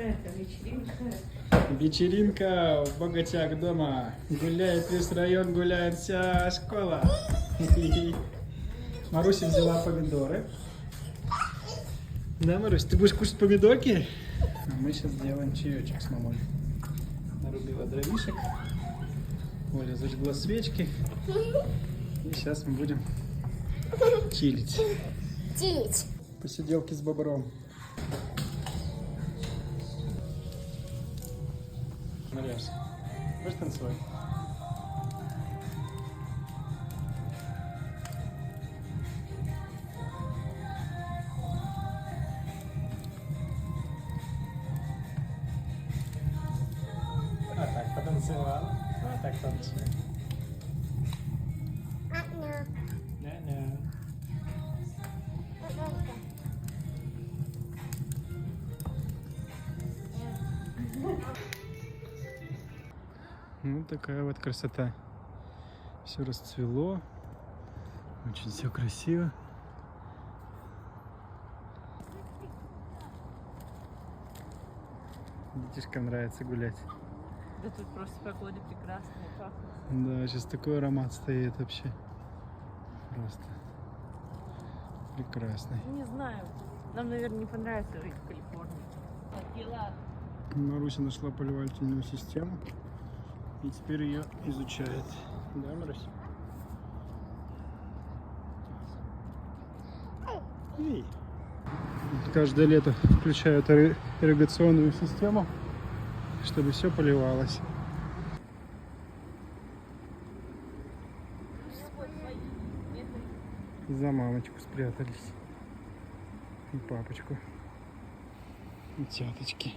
это вечеринка. Вечеринка в Богатяк дома. Гуляет весь район, гуляет вся школа. Маруся взяла помидоры. Да, Марусь, ты будешь кушать помидорки? А мы сейчас сделаем чаечек с мамой. Нарубила дровишек. Оля зажгла свечки. И сейчас мы будем чилить. Чилить. Посиделки с бобром. Марьяш, будешь танцевать? А так потанцевал. А так танцует. Не-не. Вот такая вот красота. Все расцвело. Очень все красиво. Детишкам нравится гулять. Да тут просто погода прекрасная, пахнет. Да, сейчас такой аромат стоит вообще. Просто прекрасный. Не знаю. Нам, наверное, не понравится жить в Калифорнии. Маруся нашла поливательную систему и теперь ее изучает. Да, Марусь? Эй. Вот каждое лето включают ирригационную систему, чтобы все поливалось. За мамочку спрятались. И папочку. И тяточки.